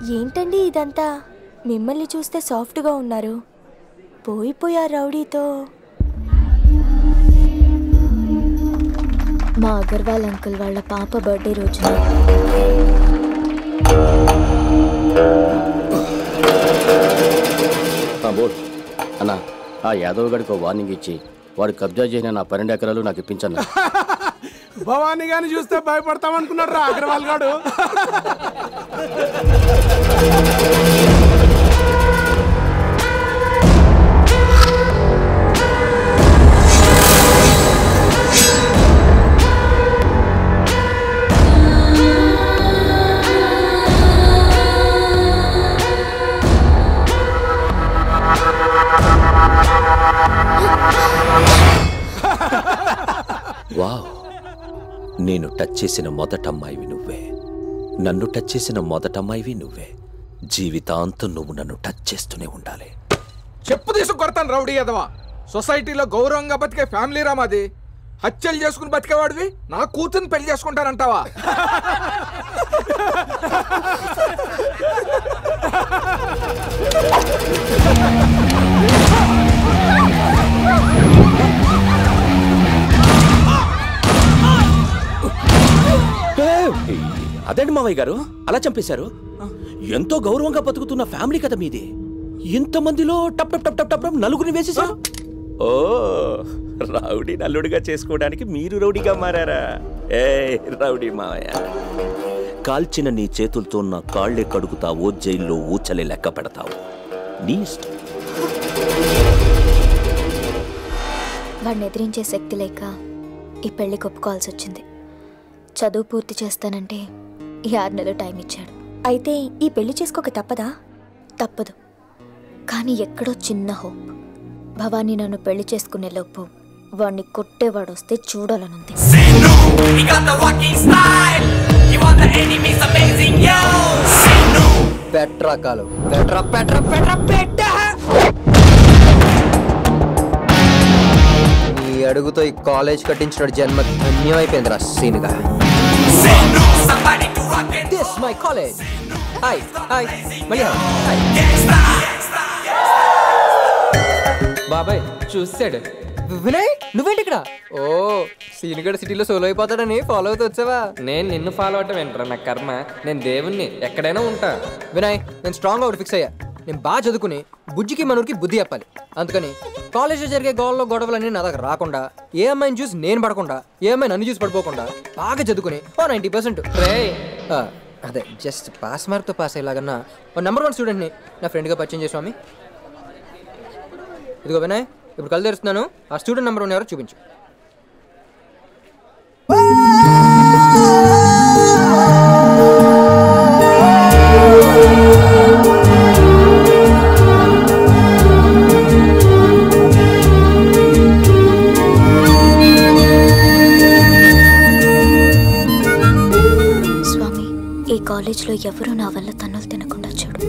ఏంటండి ఇదంతా? మిమ్మల్ని చూస్తే సాఫ్ట్గా ఉన్నారు, పోయిపోయా రౌడీతో. మా అగర్వాల్ అంకుల్ వాళ్ళ పాప బర్త్డే రోజున అన్నా, ఆ యాదవ్ గడికి వార్నింగ్ ఇచ్చి వాడు కబ్జా చేసిన నా 12 ఎకరాలు నాకు ఇప్పించన్నా. భవానీ గాని చూస్తే భయపడతామనుకున్నాడు రా అగర్వాల్ గాడు. వావ్, నేను టచ్ చేసిన మొదట అమ్మాయివి నువ్వే, నన్ను టచ్ చేసిన మొదట అమ్మాయివి నువ్వే. జీవితాంతం నువ్వు నన్ను టచ్ చేస్తూనే ఉండాలి. చెప్పు తీసుకు కొడతాను రౌడీ ఎదవా. సొసైటీలో గౌరవంగా బతికే ఫ్యామిలీ రా మాది. హత్యలు చేసుకుని బతికేవాడివి నా కూతుర్ని పెళ్లి చేసుకుంటానంటావా? అదేంటి మావయ్య గారు అలా చంపేశారు? ఎంతో గౌరవంగా బతుకుతున్న ఫ్యామిలీ కదా మీది. ఇంతమందిలో టప్ టప్ టప్ టప్ టప్ నలుగురిని వేసేశారు. ఓ, రౌడీ నల్లుడిగా చేసుకోవడానికి మీరు రౌడీగా మారారా? ఏ రౌడీ మావయ్య, కాల్చిన నీ చేతులతో నా కాళ్లే కడుగుతావో, జైల్లో ఊచలే లెక్క పెడతావు, నీ ఇష్టం. వాడిని ఎదిరించే శక్తి లేక ఈ పెళ్లి ఒప్పుకోవాల్సి వచ్చింది. చదువు పూర్తి చేస్తానంటే ఈ 6 నెలలు టైం ఇచ్చాడు. అయితే ఈ పెళ్లి చేసుకోక తప్పదా? తప్పదు, కానీ ఎక్కడో చిన్న హోప్. భవానీ నన్ను పెళ్లి చేసుకునే లోపు వాడిని కొట్టేవాడు వస్తే చూడాలనుంది. పెట్రా కాలు, పెట్రా పెట్రా పెట్రా పెట్ట. ఈ అడుగుతో ఈ కాలేజ్ కట్టించిన జన్మ ధన్యమైపోయిందిరా సీనుగా. This my college. Hi hi మళ్ళీ హాయ్. బాబాయ్ చూసాడు. వినయ్ నువ్వేంటి ఇక్కడ? ఓ, సీనుగడ సిటీలో సోలో అయిపోతాడని ఫాలో అవుతూ వచ్చావా? నేను నిన్ను ఫాలో అవటం ఏంట్రా నా కర్మ. నేను దేవుణ్ణి, ఎక్కడైనా ఉంటా. వినయ్, నేను స్ట్రాంగ్ అవుట్ ఫిక్స్ అయ్యా. నేను బాగా చదువుకుని బుజ్జికి మనూరికి బుద్ధి చెప్పాలి. అందుకని కాలేజ్లో జరిగే గొడవలన్నీ నా దగ్గర రాకుండా, ఏ అమ్మాయిని చూసి నేను పడకుండా, ఏ అమ్మాయి నన్ను చూసి పడిపోకుండా బాగా చదువుకుని 90% అదే జస్ట్ పాస్ మార్క్తో పాస్ అయ్యేలాగన్నా నెంబర్ 1 స్టూడెంట్ని నా ఫ్రెండ్గా పరిచయం చేసి స్వామి. ఇదిగో వినయ్, ఇప్పుడు కళ్ళు తెరుస్తున్నాను. ఆ స్టూడెంట్ నెంబర్ 1 ఎవరో చూపించు. స్వామి, ఈ కాలేజ్లో ఎవరూ నా వల్ల తన్నులు తినకుండా చూడు.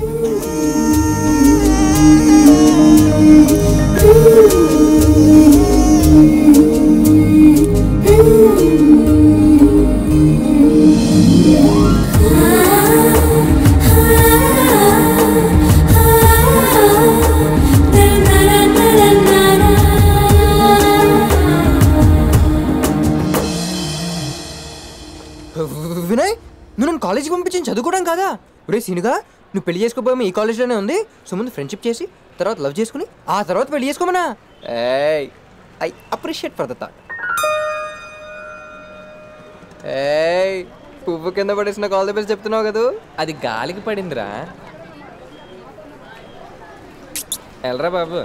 వినయ్, నువ్వు నన్ను కాలేజీకి పంపించి చదువుకోవడం కాదా? ఒరే సీనుగా, నువ్వు పెళ్లి చేసుకోబోయే ఈ కాలేజ్లోనే ఉంది. సో ముందు ఫ్రెండ్షిప్ చేసి, తర్వాత లవ్ చేసుకుని, ఆ తర్వాత పెళ్లి చేసుకోమనా? ఏయ్, I appreciate for the thought. ఏయ్, పువ్వు కింద పడేసిన కాల్ ద బెస్ట్ చెప్తున్నావు కదా? అది గాలికి పడిందిరా. ఎల్రా బాబు.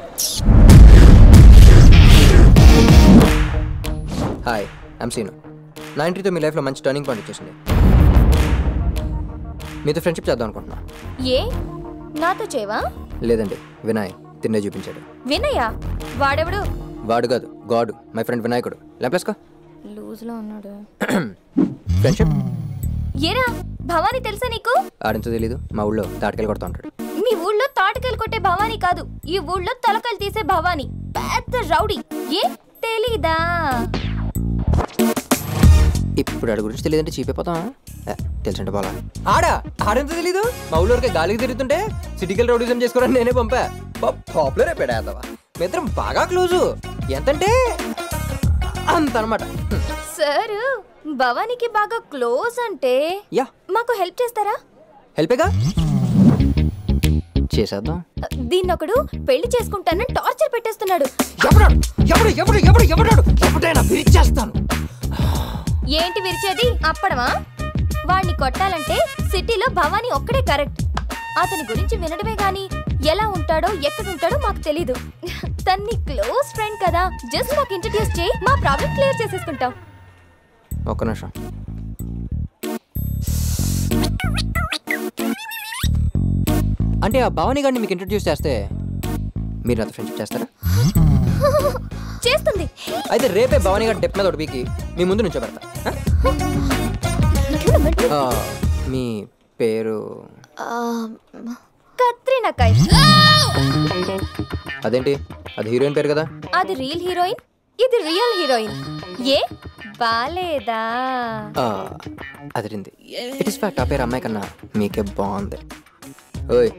Hi, I'm Seenu. 93తో మీ లైఫ్లో మంచి టర్నింగ్ పాయింట్ వచ్చేసింది. మీతో ఫ్రెండ్షిప్ చేద్దాం అనుకుంటున్నా. ఏ నాతో చేవా? లేదండి, వినయ్ తిన్నే చూపించాడు. వినయా? వాడెవడు? వాడు కాదు, గాడు. మై ఫ్రెండ్ వినాయకుడు. లేపేసుకో. లూజ్లో ఉన్నాడు. ఫ్రెండ్షిప్. ఏరా, భవానీ తెలుసా నీకు? ఆడింతో తెలీదు, మా ఊళ్ళో తాటకెళ్ళి కొడతా ఉంటాడు. మీ ఊళ్ళో తాటకాయలు కొట్టే భవానీ కాదు, ఈ ఊళ్ళో తలకాయలు తీసే భవానీ. పెద్ద రౌడీ. ఏ తెలీదా? ఇప్పుడు ఆడి గురించి తెలియదంటే చీపైపోతాం. తెలుసంటే పోలా. ఆడెంత తెలీదు? మా ఊళ్ళోకి గాలికి తిరుగుతుంటే సిటీకల్ రౌడీజం చేసుకోవడానికి నేనే పంపా. పాపులర్ అయిపోయాడు అదవా. మిత్రం బాగా క్లోజు. ఎంతంటే అంత అనమాట. సార్ భవానీకి బాగా క్లోజ్ అంటే యా, మాకు హెల్ప్ చేస్తారా? హెల్పేగా చేసేద్దాం. దీన్నొకడు పెళ్లి చేసుకుంటానని టార్చర్ పెట్టేస్తున్నాడు. ఎప్పుడైనా విరిచేస్తాను. ఏంటి విరిచేది? అప్పడమా? వాడిని కొట్టాలంటే సిటీలో భవానీ ఒక్కడే కరెక్ట్. అతని గురించి వినడమే గాని ఎలా ఉంటాడో ఎక్కడుంటాడో మాకు తెలీదు. తన్ని క్లోజ్ ఫ్రెండ్ కదా, జస్ట్ మాకు ఇంట్రడ్యూస్ చేయి, మా ప్రాబ్లం క్లియర్ చేసేసుకుంటాం. ఒక్క నిమిషం. అంటే ఆ భవానీ గారిని మీకు ఇంట్రడ్యూస్ చేస్తే మీరు నాతో ఫ్రెండ్షిప్ చేస్తారా? చేస్తుంది. అయితే రేపే భవానీ గారి డెప్ మీద ఒడిపీకి మీ ముందు నుంచో పెడతా. మీ పేరు? కత్రినా కైఫ్. అదేంటి, అది హీరోయిన్ పేరు కదా? అది రియల్ హీరోయిన్, ఇది రియల్ హీరోయిన్. ఏ బాలేదా? అదిరింది. ఇట్ ఇస్ ఫ్యాక్ట్ ఆ పేరు అమ్మాయి కన్నా మీకే బాగుంది. ఓయ్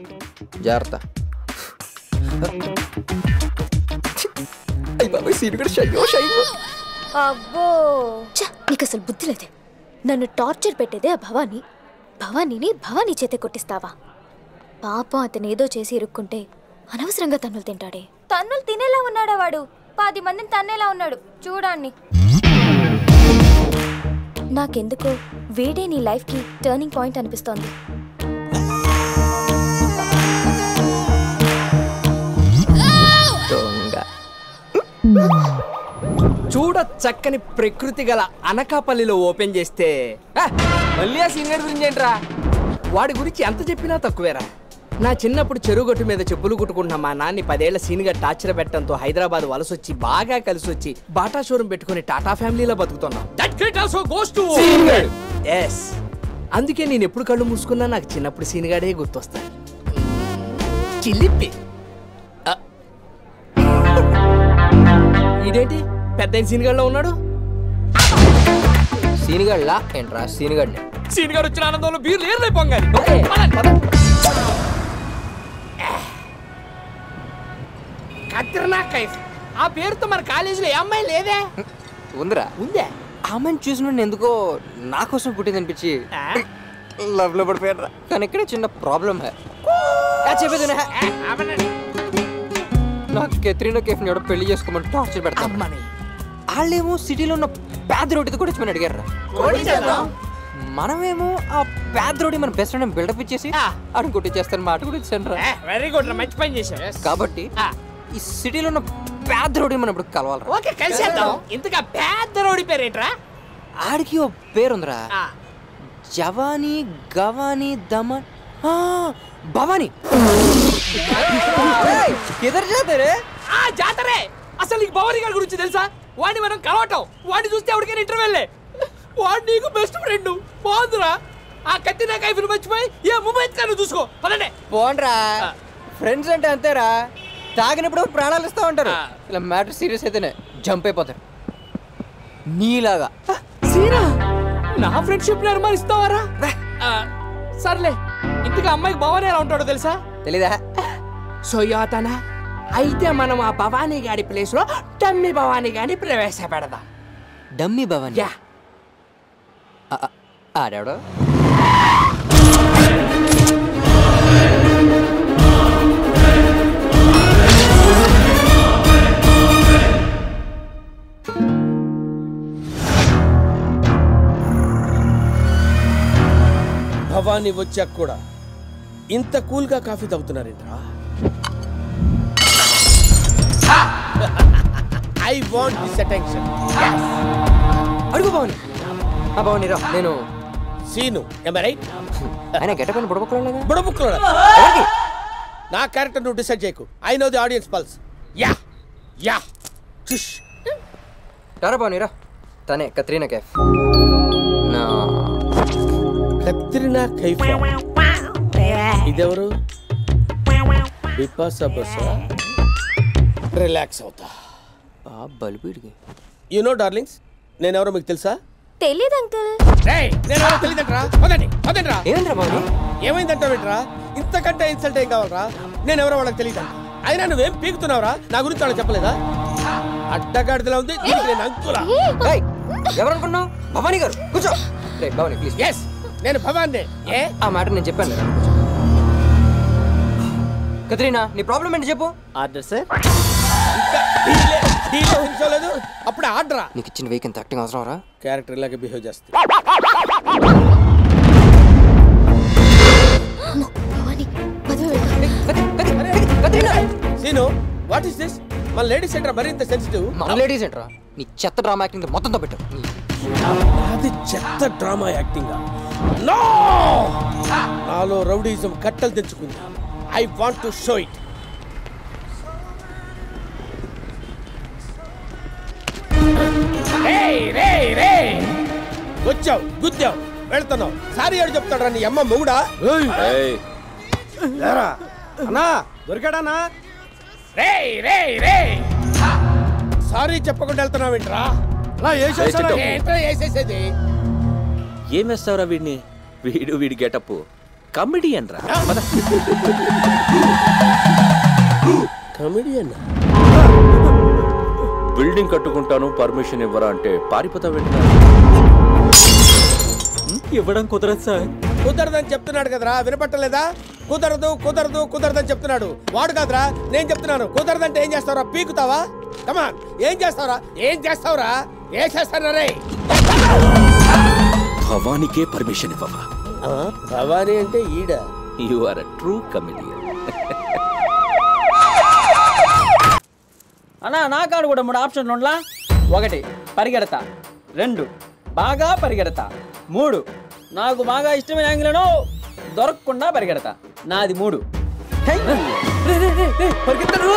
జాగ్రత్త. అబ్బో నీకు అసలు బుద్ధి లేదే. నన్ను టార్చర్ పెట్టేదే ఆ భవానీ. భవానీని భవానీ చేతే కొట్టిస్తావా? పాపం అతను ఏదో చేసి ఇరుక్కుంటే అనవసరంగా తన్నులు తింటాడే. తన్నులు తినేలా ఉన్నాడా వాడు? 10 మందిని తన్నేలా ఉన్నాడు చూడాన్ని. నాకెందుకో వేడే నీ లైఫ్ కి టర్నింగ్ పాయింట్ అనిపిస్తోంది. చూడ చక్కని ప్రకృతి గల అనకాపల్లిలో ఓపెన్ చేస్తే మళ్ళీ ఆ సీనియర్ గురించి ఏంట్రా? వాడి గురించి ఎంత చెప్పినా తక్కువేరా. నా చిన్నప్పుడు చెరుగొట్టు మీద చెప్పులు కుట్టుకుంటున్న మా నాన్ని 10 ఏళ్ల సీనియర్ టార్చర్ పెట్టడంతో హైదరాబాద్ వలసొచ్చి బాగా కలిసి వచ్చి బాటా షోరూమ్ పెట్టుకుని టాటా ఫ్యామిలీలో బతుకుతున్నాం. అందుకే నేను ఎప్పుడు కళ్ళు మూసుకున్నా నాకు చిన్నప్పుడు సీనిగాడే గుర్తొస్తాను. చిల్లిప్పి ఇదేంటి పెద్ద సీనిగాడ్లో ఉన్నాడు? సీనిగాడ్లా ఏంట్రా? సీనిగాడ్ని. సీనిగాడు వచ్చిన ఆనందంలో బీర్లు ఏర్లై పొంగాలి. కత్రినా కైఫ్ ఆ పేరుతో మన కాలేజీలో ఏ అమ్మాయి లేదే? ఉందిరా. ఉందే. ఆమెను చూసిన ఎందుకో నా కోసం పుట్టింది అనిపించి లవ్ లో పడిపోయారా. కానీ ఇక్కడ చిన్న ప్రాబ్లం చెప్పేది. నాకు కెత్రినా కేఫ్ ని పెళ్లి చేసుకోమని టార్చర్ పెడతాం. వాళ్ళేమో సిటీలో ఉన్న పేద రోడ్డుతో కూడా వచ్చి అడిగారు. మనమేమో ఆ పేద రోడ్డు మన బెస్ట్ ఫ్రెండ్ బిల్డప్ ఇచ్చేసి అడుగు కొట్టించేస్తాను మాట కూడా ఇచ్చాను. వెరీ గుడ్, మంచి పని చేశారు. కాబట్టి ఈ సిటీలో ఉన్న పేద రోడ్డు మనం ఇప్పుడు కలవాలి. ఓకే కలిసేద్దాం. ఇంతగా పేద రోడ్డు పేరేంట్రా? ఆడికి ఓ పేరుందిరా, జవానీ గవానీ దమన్ భవానీ. జాతరే. అసలు నీకు భవానీ గారి గురించి తెలుసా? వాడిని మనం కలవటం, వాడిని చూస్తే ఎవరికైనా ఇంటర్వెల్లే. వాడు నీకు బెస్ట్ ఫ్రెండ్. బాగుందిరా. ఆ కత్తినా కైఫ్ని మర్చిపోయి ఏ ముంబై చూసుకో. పదండి పోండ్రా. ఫ్రెండ్స్ అంటే అంతేరా, తాగినప్పుడు ప్రాణాలు ఇస్తా ఉంటారు. ఇలా మ్యాటర్ సీరియస్ అయితేనే జంప్ అయిపోతారు. నీలాగా సీనా నా ఫ్రెండ్షిప్ ని అనుమానిస్తావారా? సర్లే, ఇంతగా అమ్మాయికి భవానీ ఎలా ఉంటాడో తెలుసా? తెలీదా? సోయాతనా. అయితే మనం ఆ భవానీ గాడి ప్లేస్ లో డమ్మీ భవానీ గాని ప్రవేశపెడదాం. డమ్మీ భవానీ? ఆడాడు. భవానీ వచ్చాక కూడా ఇంత కూల్గా కాఫీ తాగుతున్నారేంట్రా? I want this attention. అడుగు భవానీ. భవానీ రా. నేను సీను. am I right? ఆయన గెటప్ అని బుడబుక్కలోనేగా. బుడబుక్కలో నా క్యారెక్టర్ నువ్వు డిసైడ్ చేయకు. I know the audience pulse. Yeah yeah చుష్. రారా భవానీ రా. తనే కత్రినా కైఫ్. నా కత్రినా కైఫ్. ఇదెవరు? బిపాసా బసా. రిలాక్స్ అవుతా. బల్బీడికి. యు నో డార్లింగ్స్, నేనెవరో మీకు తెలుసా? తెలియదు అంకుల్. తెలియదంటరా? పదండి పదండి రా. ఏంద్రా బాబు ఏమైందంటావేంట్రా? ఇంతకంటే ఇన్సల్ట్ ఏం కావాలరా? నేను ఎవరో వాళ్ళకి తెలియదంట. అయినా నువ్వేం పీకుతున్నావురా? నా గురించి వాళ్ళకి చెప్పలేదా? అడ్డగాడిదలా ఉంది దీనికి నేను అంకులా. ఎవరనుకున్నావు? భవానీ గారు కూర్చో. రే భవానీ ప్లీజ్. ఎస్ నేను భవాన్ని. ఏ ఆ మాట నేను చెప్పాను కదా. కత్రీనా నీ ప్రాబ్లం ఏంటి చెప్పు. Order sir. లేదు అప్పుడే ఆర్డరా? నీకు ఇచ్చిన వీక్ ఎంత యాక్టింగ్ అవసరం రా? క్యారెక్టర్ ఇలాగే బిహేవ్ చేస్తా. Seenu what is this? మన లేడీస్ ఏంట్రా మరి ఇంత సెన్సిటివ్? మన లేడీస్ ఏంట్రా? నీ చెత్త డ్రామా యాక్టింగ్ మొత్తంతో పెట్టు. అది చెత్త డ్రామా యాక్టింగ్. నాలో రౌడీజం కట్టలు తెచ్చుకుంది. I want to show it. వచ్చావు గుద్దావు వెళ్తున్నావు. సారీ ఏడు చెప్తాడు నీ అమ్మ మొగుడా? అన్నా దొరికాడానా? సారీ చెప్పకుండా వెళ్తున్నావు ఏంట్రా? వేసేసేది ఏం వేస్తావురా వీడిని? వీడి గెటప్ కమెడియన్ రా. కమెడియన్. బిల్డింగ్ కట్టుకుంటాను పర్మిషన్ ఇవ్వరా అంటే పారిపోతావు ఏంటి? ఇవ్వడం కుదరదు సార్. కుదరదని చెప్తున్నాడు కదరా, వినపట్టలేదా? కుదరదు కుదరదు కుదరదని చెప్తున్నాడు వాడు కాదురా, నేను చెప్తున్నాను. కుదరదంటే ఏం చేస్తావురా? పీకుతావా? కమాన్ ఏం చేస్తావురా? ఏం చేస్తావురా? ఏ చేస్తాను రే? భవానీకే పర్మిషన్ ఇవ్వవా? భవానీ అంటే ఈడ. You are a true comedian. అన్నా నా కాడు కూడా 3 ఆప్షన్లు ఉండలా. 1 పరిగెడతా, 2 బాగా పరిగెడతా, 3 నాకు బాగా ఇష్టమైన యాంగిల్ను దొరకకుండా పరిగెడతా. నాది 3. పరిగెత్తాను.